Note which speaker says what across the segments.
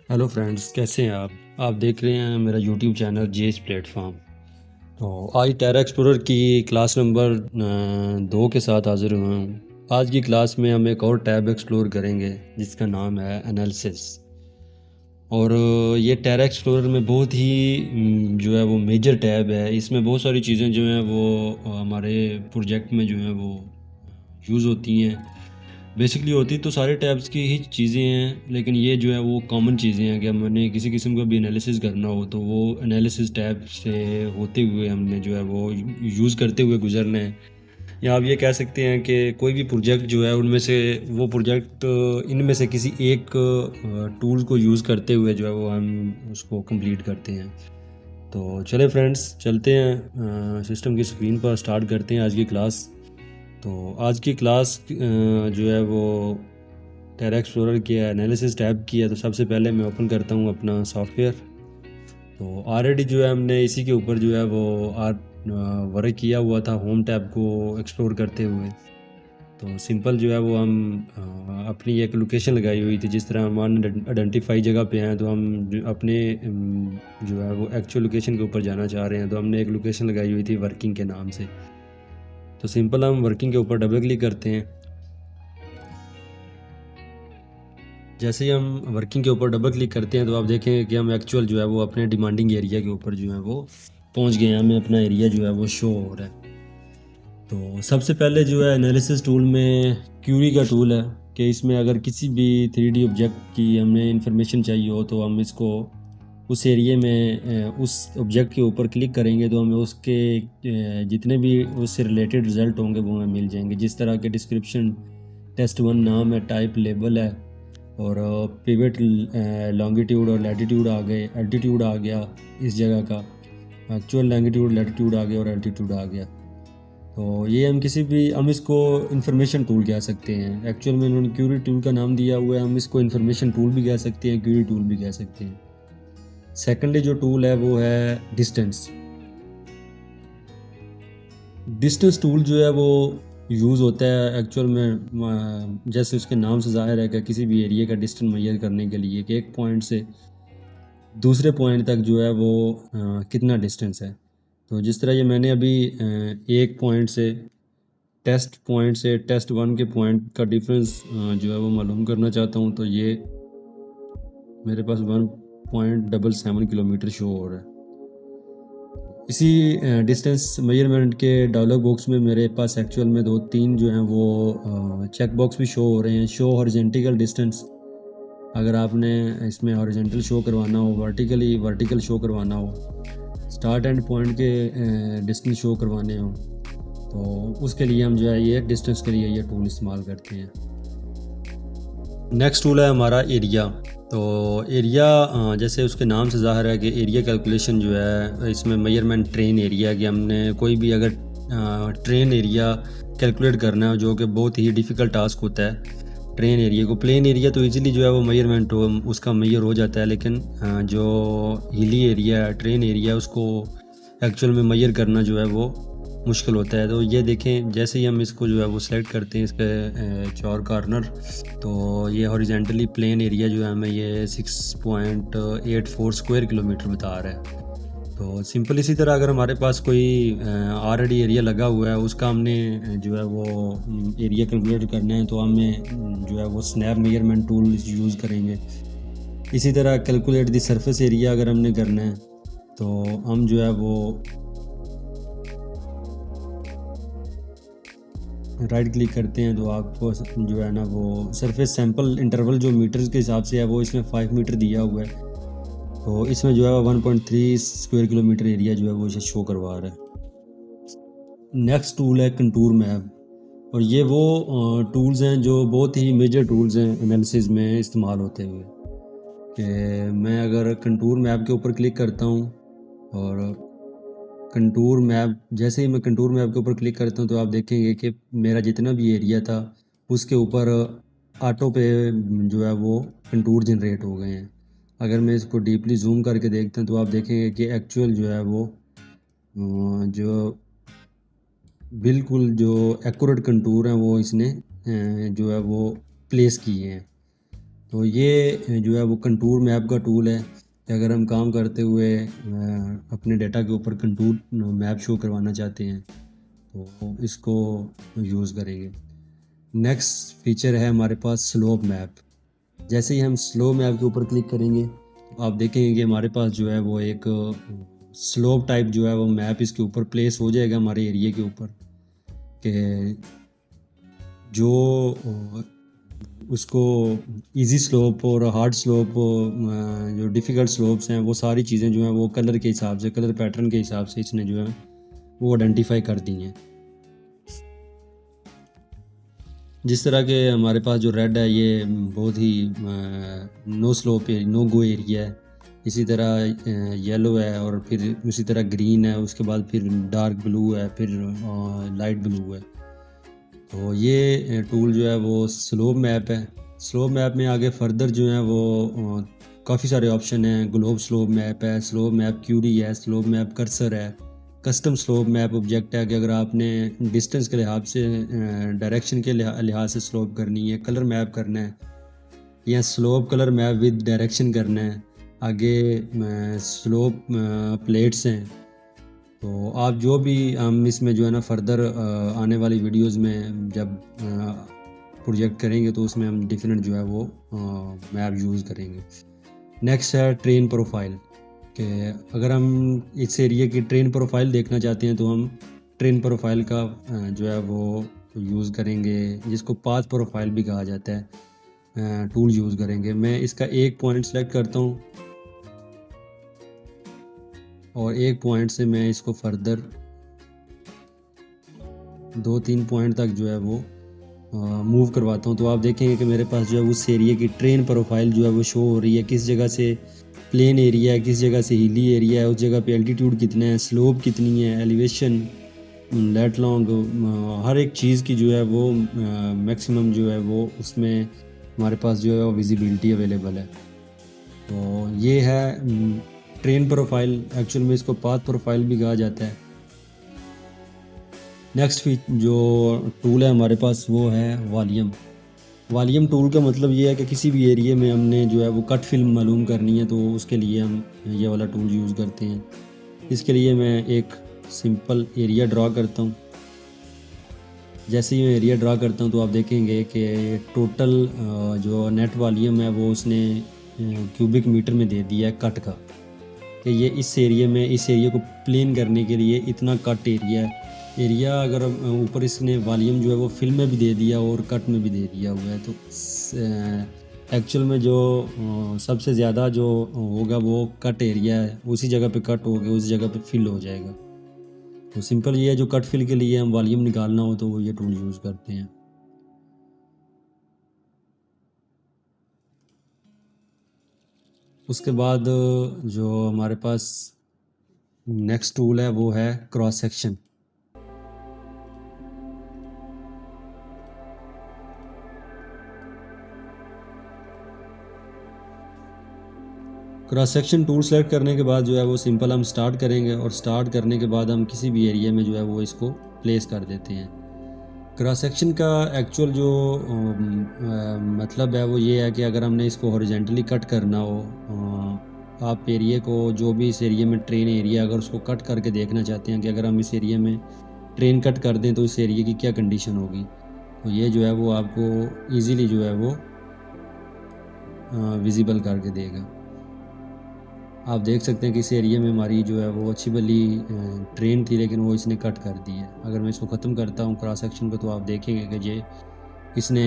Speaker 1: Hello friends, कैसे हैं आप देख रहे हैं मेरा यूट्यूब चैनल जेस प्लेटफॉर्म। तो आज टेरा एक्सप्लोरर की क्लास नंबर 2 के साथ हाज़िर हुआ हूँ। आज की क्लास में हम एक और टैब एक्सप्लोर करेंगे जिसका नाम है एनालिसिस। और ये टेरा एक्सप्लोरर में बहुत ही जो है वो मेजर टैब है। इसमें बहुत सारी चीज़ें जो हैं वो हमारे प्रोजेक्ट में जो हैं वो यूज़ होती हैं। बेसिकली होती तो सारे टैब्स की ही चीज़ें हैं, लेकिन ये जो है वो कॉमन चीज़ें हैं कि हमने किसी किस्म का भी एनालिसिस करना हो तो वो एनालिसिस टैब से होते हुए हमने जो है वो यूज़ करते हुए गुजरना है। या आप ये कह सकते हैं कि कोई भी प्रोजेक्ट जो है उनमें से वो प्रोजेक्ट इनमें से किसी एक टूल को यूज़ करते हुए जो है वो हम उसको कंप्लीट करते हैं। तो चले फ्रेंड्स, चलते हैं सिस्टम की स्क्रीन पर, स्टार्ट करते हैं आज की क्लास। तो आज की क्लास जो है वो टेरा एक्सप्लोरर की है, एनालिसिस टैब की है। तो सबसे पहले मैं ओपन करता हूँ अपना सॉफ्टवेयर। तो ऑलरेडी जो है हमने इसी के ऊपर जो है वो वर्क किया हुआ था होम टैब को एक्सप्लोर करते हुए। तो सिंपल जो है वो हम अपनी एक लोकेशन लगाई हुई थी। जिस तरह हम आइडेंटिफाई जगह पे हैं तो हम अपने जो है वो एक्चुअल लोकेशन के ऊपर जाना चाह रहे हैं, तो हमने एक लोकेशन लगाई हुई थी वर्किंग के नाम से। तो सिंपल हम वर्किंग के ऊपर डबल क्लिक करते हैं। जैसे ही हम वर्किंग के ऊपर डबल क्लिक करते हैं तो आप देखेंगे कि हम एक्चुअल जो है वो अपने डिमांडिंग एरिया के ऊपर जो है वो पहुंच गए हैं। हमें अपना एरिया जो है वो शो हो रहा है। तो सबसे पहले जो है एनालिसिस टूल में क्यूरी का टूल है कि इसमें अगर किसी भी 3D ऑब्जेक्ट की हमें इंफॉर्मेशन चाहिए हो तो हम इसको उस एरिया में उस ऑब्जेक्ट के ऊपर क्लिक करेंगे तो हमें उसके जितने भी उससे रिलेटेड रिज़ल्ट होंगे वो हमें मिल जाएंगे। जिस तरह के डिस्क्रिप्शन, टेस्ट 1 नाम है, टाइप लेबल है, और पिवट लॉन्गिट्यूड और लैटिट्यूड आ गए, एल्टीट्यूड आ गया इस जगह का, एक्चुअल लॉन्गिट्यूड, लैटिट्यूड आ गया और एल्टीट्यूड आ गया। तो ये हम इसको इंफॉर्मेशन टूल कह सकते हैं। एक्चुअल में इन्होंने क्यूरी टूल का नाम दिया हुआ है। हम इसको इंफॉर्मेशन टूल भी कह सकते हैं, क्यूरी टूल भी कह सकते हैं। सेकेंडली जो टूल है वो है डिस्टेंस। डिस्टेंस टूल जो है वो यूज़ होता है एक्चुअल में जैसे उसके नाम से ज़ाहिर है कि किसी भी एरिया का डिस्टेंस मेजर करने के लिए कि एक पॉइंट से दूसरे पॉइंट तक जो है वो कितना डिस्टेंस है। तो जिस तरह ये मैंने अभी एक पॉइंट से टेस्ट 1 के पॉइंट का डिफरेंस जो है वो मालूम करना चाहता हूँ, तो ये मेरे पास 1.77 किलोमीटर शो हो रहा है। इसी डिस्टेंस मेजरमेंट के डायलॉग बॉक्स में मेरे पास एक्चुअल में 2-3 जो हैं वो चेक बॉक्स भी शो हो रहे हैं। शो हॉरिजॉन्टल डिस्टेंस, अगर आपने इसमें हॉरिजॉन्टल शो करवाना हो, वर्टिकल शो करवाना हो, स्टार्ट एंड पॉइंट के डिस्टेंस शो करवाने हो, तो उसके लिए हम जो है ये डिस्टेंस के लिए ये टूल इस्तेमाल करते हैं। नेक्स्ट टूल है हमारा एरिया। तो एरिया जैसे उसके नाम से ज़ाहिर है कि एरिया कैलकुलेशन जो है इसमें मेजरमेंट ट्रेन एरिया की हमने कोई भी अगर ट्रेन एरिया कैलकुलेट करना है, जो कि बहुत ही डिफ़िकल्ट टास्क होता है। ट्रेन एरिया को, प्लेन एरिया तो इजीली जो है वो मेजरमेंट हो उसका मेजर हो जाता है, लेकिन जो हिली एरिया है, ट्रेन एरिया, उसको एक्चुअल में मेजर करना जो है वो मुश्किल होता है। तो ये देखें, जैसे ही हम इसको जो है वो सिलेक्ट करते हैं इसके चार कॉर्नर, तो ये हॉरिजेंटली प्लेन एरिया जो है हमें ये 6.84 स्क्वायर किलोमीटर बता रहा है। तो सिंपल इसी तरह अगर हमारे पास कोई ऑलरेडी एरिया लगा हुआ है, उसका हमने जो है वो एरिया कैलकुलेट करना है, तो हमें जो है वो स्नैप मेजरमेंट टूल यूज़ करेंगे। इसी तरह कैलकुलेट दी सरफेस एरिया अगर हमने करना है तो हम जो है वो राइट क्लिक करते हैं, तो आपको जो है ना वो सरफेस सैंपल इंटरवल जो मीटर्स के हिसाब से है वो इसमें 5 मीटर दिया हुआ है। तो इसमें जो है 1.3 स्क्वायर किलोमीटर एरिया जो है वो इसे शो करवा रहा है। नेक्स्ट टूल है कंटूर मैप, और ये वो टूल्स हैं जो बहुत ही मेजर टूल्स हैं एनालिसिस में इस्तेमाल होते हुए। कि मैं अगर कंटूर मैप के ऊपर क्लिक करता हूँ, और कंटूर मैप, जैसे ही मैं कंटूर मैप के ऊपर क्लिक करता हूँ तो आप देखेंगे कि मेरा जितना भी एरिया था उसके ऊपर ऑटो पे जो है वो कंटूर जनरेट हो गए हैं। अगर मैं इसको डीपली जूम करके देखता हूँ तो आप देखेंगे कि एक्चुअल जो है वो जो बिल्कुल जो एक्यूरेट कंटूर हैं वो इसने जो है वो प्लेस किए हैं। तो ये जो है वो कंटूर मैप का टूल है कि अगर हम काम करते हुए अपने डाटा के ऊपर कंटूर मैप शो करवाना चाहते हैं तो इसको यूज़ करेंगे। नेक्स्ट फीचर है हमारे पास स्लोप मैप। जैसे ही हम स्लोप मैप के ऊपर क्लिक करेंगे तो आप देखेंगे कि हमारे पास जो है वो एक स्लोप टाइप जो है वो मैप इसके ऊपर प्लेस हो जाएगा हमारे एरिया के ऊपर, कि जो उसको इजी स्लोप और हार्ड स्लोप, जो डिफ़िकल्ट स्लोप्स हैं, वो सारी चीज़ें जो हैं वो कलर के हिसाब से, कलर पैटर्न के हिसाब से इसने जो है वो आइडेंटिफाई कर दी हैं। जिस तरह के हमारे पास जो रेड है ये बहुत ही no slope no go area है। इसी तरह येलो है और फिर उसी तरह ग्रीन है, उसके बाद फिर डार्क ब्लू है, फिर लाइट ब्लू है। तो ये टूल जो है वो स्लोप मैप है। स्लोप मैप में आगे फर्दर जो है वो काफ़ी सारे ऑप्शन हैं। ग्लोब स्लोप मैप है, स्लोप मैप क्यूरी है, स्लोप मैप कर्सर है, कस्टम स्लोप मैप ऑब्जेक्ट है कि अगर आपने डिस्टेंस के लिहाज से, डायरेक्शन के लिहाज से स्लोप करनी है, कलर मैप करना है, या slope colour map with direction करना है। आगे स्लोप प्लेट्स हैं। तो आप जो भी हम इसमें जो है ना फर्दर आने वाली वीडियोस में जब प्रोजेक्ट करेंगे तो उसमें हम डिफरेंट जो है वो मैप यूज़ करेंगे। नेक्स्ट है ट्रेन प्रोफाइल, कि अगर हम इस एरिया की ट्रेन प्रोफाइल देखना चाहते हैं तो हम ट्रेन प्रोफाइल का जो है वो यूज़ करेंगे, जिसको पाथ प्रोफाइल भी कहा जाता है, टूल यूज़ करेंगे। मैं इसका एक पॉइंट सेलेक्ट करता हूँ और एक पॉइंट से मैं इसको फर्दर 2-3 पॉइंट तक जो है वो मूव करवाता हूँ। तो आप देखेंगे कि मेरे पास जो है उस एरिया की ट्रेन प्रोफाइल जो है वो शो हो रही है, किस जगह से प्लेन एरिया है, किस जगह से हिली एरिया है, उस जगह पे एल्टीट्यूड कितना है, स्लोप कितनी है, एलिवेशन, लेट लॉन्ग, हर एक चीज़ की जो है वो मैक्सिमम जो है वो उसमें हमारे पास जो है वो विजिबिलिटी अवेलेबल है। तो ये है ट्रेन प्रोफाइल, एक्चुअल में इसको पाथ प्रोफाइल भी कहा जाता है। नेक्स्ट जो टूल है हमारे पास वो है वॉल्यूम। वॉल्यूम टूल का मतलब ये है कि किसी भी एरिया में हमने जो है वो कट फिल्म मालूम करनी है तो उसके लिए हम ये वाला टूल यूज़ करते हैं। इसके लिए मैं एक सिंपल एरिया ड्रा करता हूँ। जैसे ही मैं एरिया ड्रा करता हूँ तो आप देखेंगे कि टोटल जो नेट वॉल्यूम है वो उसने क्यूबिक मीटर में दे दिया है कट का, कि ये इस एरिया को प्लेन करने के लिए इतना कट एरिया है। अगर ऊपर इसने वॉल्यूम जो है वो फिल में भी दे दिया और कट में भी दे दिया हुआ है, तो एक्चुअल में जो सबसे ज़्यादा जो होगा वो कट एरिया है, उसी जगह पे कट हो गया, उसी जगह पे फिल हो जाएगा। तो सिंपल ये है, जो कट फिल के लिए हम वॉल्यूम निकालना हो तो वो ये टूल यूज़ करते हैं। उसके बाद जो हमारे पास नेक्स्ट टूल है वो है cross section. Cross section tool select करने के बाद जो है वो सिंपल हम स्टार्ट करेंगे और स्टार्ट करने के बाद हम किसी भी एरिया में जो है वो इसको प्लेस कर देते हैं। क्रॉस सेक्शन का एक्चुअल जो मतलब है वो ये है कि अगर हमने इसको हॉरिजेंटली कट करना हो, आप एरिया को, जो भी इस एरिया में ट्रेन एरिया, अगर उसको कट करके देखना चाहते हैं कि अगर हम इस एरिया में ट्रेन कट कर दें तो इस एरिया की क्या कंडीशन होगी, तो ये जो है वो आपको ईज़िली जो है वो विजिबल करके देगा। आप देख सकते हैं कि इस एरिया में हमारी जो है वो अच्छी भली ट्रेन थी, लेकिन वो इसने कट कर दी है। अगर मैं इसको ख़त्म करता हूँ क्रॉस सेक्शन को तो आप देखेंगे कि ये इसने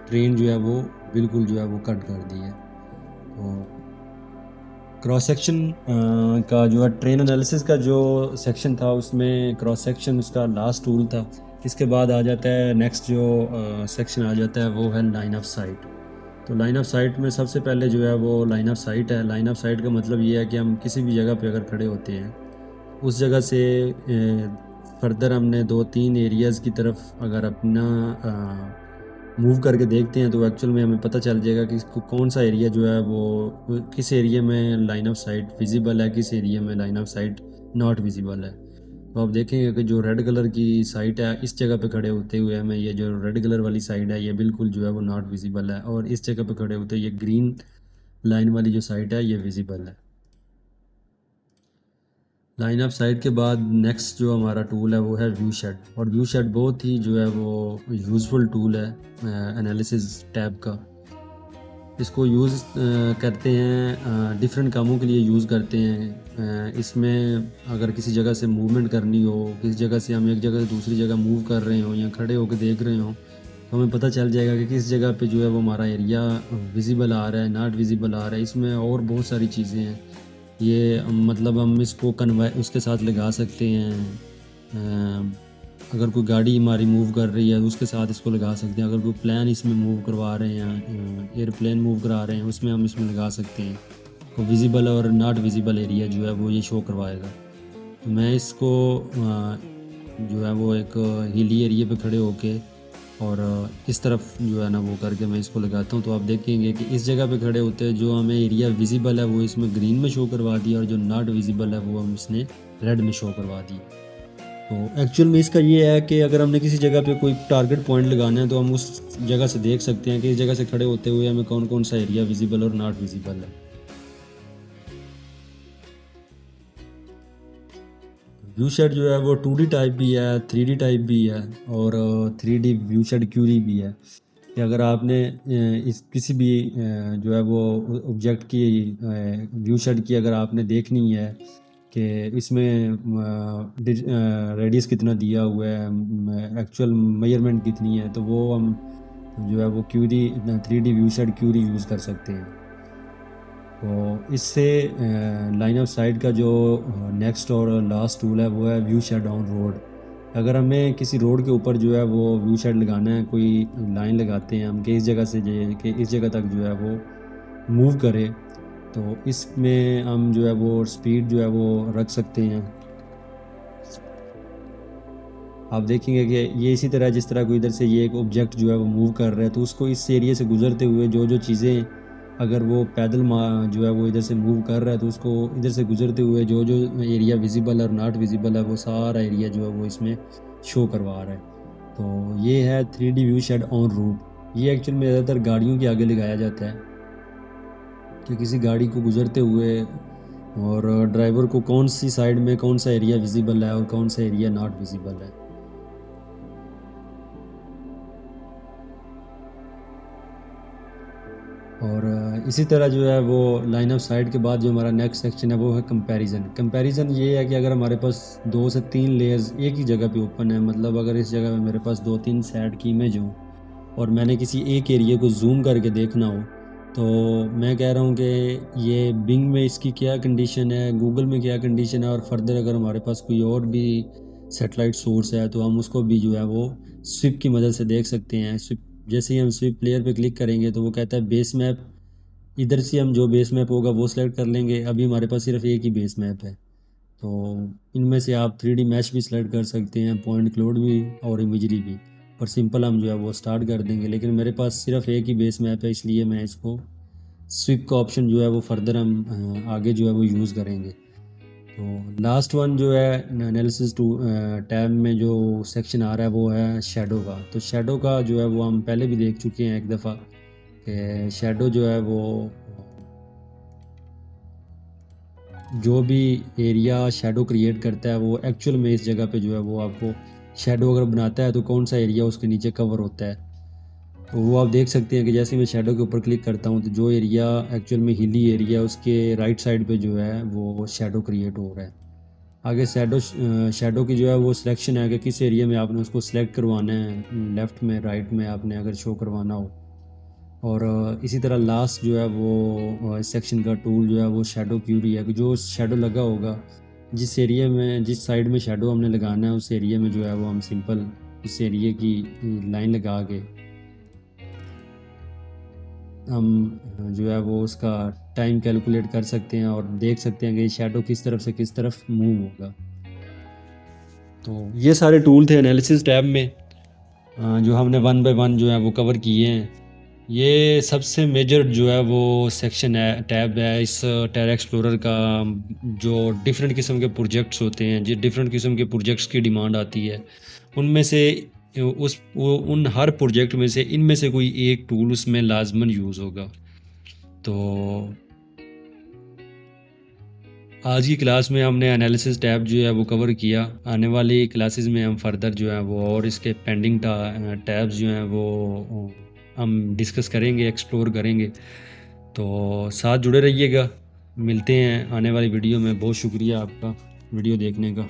Speaker 1: ट्रेन जो है वो बिल्कुल जो है वो कट कर दी है। तो क्रॉस सेक्शन का जो है ट्रेन एनालिसिस का जो सेक्शन था उसमें क्रॉस सेक्शन उसका लास्ट टूल था। इसके बाद आ जाता है नेक्स्ट जो सेक्शन आ जाता है वो है लाइन ऑफ साइट। तो लाइन ऑफ साइट में सबसे पहले जो है वो लाइन ऑफ साइट है। लाइन ऑफ साइट का मतलब ये है कि हम किसी भी जगह पे अगर खड़े होते हैं, उस जगह से फर्दर हमने 2-3 एरियाज़ की तरफ अगर अपना मूव करके देखते हैं तो एक्चुअल में हमें पता चल जाएगा कि कौन सा एरिया जो है वो किस एरिया में लाइन ऑफ साइट विजिबल है, किस एरिया में line of site not visible है। तो आप देखेंगे कि जो रेड कलर की साइट है इस जगह पे खड़े होते हुए हमें ये जो रेड कलर वाली साइड है ये बिल्कुल जो है वो नॉट विजिबल है, और इस जगह पे खड़े होते ये ग्रीन लाइन वाली जो साइट है ये विजिबल है। लाइन ऑफ साइट के बाद नेक्स्ट जो हमारा टूल है वो है व्यू शेड, और व्यू शेड बहुत ही जो है वो यूज़फुल टूल है एनालिसिस टैब का। इसको यूज़ करते हैं डिफरेंट कामों के लिए यूज़ करते हैं। इसमें अगर किसी जगह से मूवमेंट करनी हो, किसी जगह से हम एक जगह से दूसरी जगह मूव कर रहे हो या खड़े होकर देख रहे हो, तो हमें पता चल जाएगा कि किस जगह पे जो है वो हमारा एरिया विजिबल आ रहा है, नॉट विजिबल आ रहा है। इसमें और बहुत सारी चीज़ें हैं, ये मतलब हम इसको कन्वे उसके साथ लगा सकते हैं। अगर कोई गाड़ी हमारी मूव कर रही है तो उसके साथ इसको लगा सकते हैं। अगर कोई प्लान इसमें मूव करवा रहे हैं, एयरप्लेन मूव करा रहे हैं, उसमें हम इसमें लगा सकते हैं। तो विजिबल और नॉट विजिबल एरिया जो है वो ये शो करवाएगा। तो मैं इसको जो है वो एक हिली एरिया पे खड़े होके और इस तरफ जो है ना वो करके मैं इसको लगाता हूँ। तो आप देखेंगे कि इस जगह पे खड़े होते हैं जो हमें एरिया विजिबल है वो इसमें ग्रीन में शो करवा दिया, और जो नॉट विजिबल है वो हम इसने रेड में शो करवा दी। तो एक्चुअल में इसका ये है कि अगर हमने किसी जगह पे कोई टारगेट पॉइंट लगाना है तो हम उस जगह से देख सकते हैं कि इस जगह से खड़े होते हुए हमें कौन कौन सा एरिया विजिबल और नॉट विजिबल है। व्यू शेड जो है वो 2D टाइप भी है, 3D टाइप भी है, और 3D व्यू शेड क्यूरी भी है। कि अगर आपने इस किसी भी जो है वो ऑब्जेक्ट की व्यू शेड की अगर आपने देखनी है कि इसमें रेडियस कितना दिया हुआ है, एक्चुअल मेजरमेंट कितनी है, तो वो हम जो है वो query 3D view shade query use कर सकते हैं। तो इससे लाइन ऑफ साइट का जो नेक्स्ट और लास्ट टूल है वो है व्यू शेड ऑन रोड। अगर हमें किसी रोड के ऊपर जो है वो व्यू शेड लगाना है, कोई लाइन लगाते हैं हम कि इस जगह से कि इस जगह तक जो है वो मूव करे, तो इसमें हम जो है वो स्पीड जो है वो रख सकते हैं। आप देखेंगे कि ये इसी तरह जिस तरह कोई इधर से ये एक ऑब्जेक्ट जो है वो मूव कर रहा है, तो उसको इस एरिया से गुजरते हुए जो जो चीज़ें अगर वो पैदल जो है वो इधर से मूव कर रहा है तो उसको इधर से गुजरते हुए जो जो एरिया विजिबल और नॉट विजिबल है वो सारा एरिया जो है वो इसमें शो करवा रहा है। तो ये है 3D view shade on route. ये एक्चुअल में ज़्यादातर गाड़ियों के आगे लगाया जाता है कि किसी गाड़ी को गुजरते हुए और ड्राइवर को कौन सी साइड में कौन सा एरिया विजिबल है और कौन सा एरिया नॉट विजिबल है। और इसी तरह जो है वो लाइन ऑफ साइट के बाद जो हमारा नेक्स्ट सेक्शन है वो है कंपैरिजन। कंपैरिजन ये है कि अगर हमारे पास 2 से 3 लेयर्स एक ही जगह पे ओपन है, मतलब अगर इस जगह में मेरे पास 2-3 सेट की इमेज हो और मैंने किसी एक एरिया को जूम करके देखना हो, तो मैं कह रहा हूँ कि ये बिंग में इसकी क्या कंडीशन है, गूगल में क्या कंडीशन है, और फर्दर अगर हमारे पास कोई और भी सेटेलाइट सोर्स है तो हम उसको भी जो है वो स्विप की मदद से देख सकते हैं। स्विप जैसे ही हम स्विप प्लेयर पे क्लिक करेंगे तो वो कहता है बेस मैप, इधर से हम जो बेस मैप होगा वो सिलेक्ट कर लेंगे। अभी हमारे पास सिर्फ एक ही बेस मैप है, तो इनमें से आप 3D मैश भी सिलेक्ट कर सकते हैं, पॉइंट क्लाउड भी और इमेजरी भी, और सिंपल हम जो है वो स्टार्ट कर देंगे। लेकिन मेरे पास सिर्फ एक ही बेस मैप है, इसलिए मैं इसको स्विप का ऑप्शन जो है वो फर्दर हम आगे जो है वो यूज़ करेंगे। तो लास्ट वन जो है एनालिसिस टू टैब में जो सेक्शन आ रहा है वो है शेडो का। तो शेडो का जो है वो हम पहले भी देख चुके हैं एक दफ़ा कि शेडो जो है वो जो भी एरिया शेडो क्रिएट करता है वो एक्चुअल में इस जगह पे जो है वो आपको शेडो अगर बनाता है तो कौन सा एरिया उसके नीचे कवर होता है। तो वो आप देख सकते हैं कि जैसे मैं शेडो के ऊपर क्लिक करता हूँ तो जो एरिया एक्चुअल में हिली एरिया उसके राइट साइड पे जो है वो शेडो क्रिएट हो रहा है। आगे शेडो की जो है वो सिलेक्शन है कि किस एरिया में आपने उसको सिलेक्ट करवाना है, लेफ़्ट में राइट में आपने अगर शो करवाना हो। और इसी तरह लास्ट जो है वो इस सेक्शन का टूल जो है वो शेडो क्यूरी है कि जो शेडो लगा होगा जिस एरिया में जिस साइड में शेडो हमने लगाना है उस एरिया में जो है वो हम सिंपल इस एरिया की लाइन लगा के हम जो है वो उसका टाइम कैलकुलेट कर सकते हैं और देख सकते हैं कि शेडो किस तरफ से किस तरफ मूव होगा। तो ये सारे टूल थे एनालिसिस टैब में जो हमने वन बाय वन जो है वो कवर किए हैं। ये सबसे मेजर जो है वो सेक्शन है, टैब है इस टेरा एक्सप्लोरर का। जो डिफरेंट किस्म के प्रोजेक्ट्स होते हैं, जो डिफरेंट किस्म के प्रोजेक्ट्स की डिमांड आती है, उनमें से उन हर प्रोजेक्ट में से इनमें से कोई एक टूल उसमें लाजमन यूज़ होगा। तो आज की क्लास में हमने एनालिसिस टैब जो है वो कवर किया। आने वाली क्लासेस में हम फर्दर जो है वो और इसके पेंडिंग टैब्स जो हैं वो हम डिस्कस करेंगे, एक्सप्लोर करेंगे। तो साथ जुड़े रहिएगा, मिलते हैं आने वाली वीडियो में। बहुत शुक्रिया आपका वीडियो देखने का।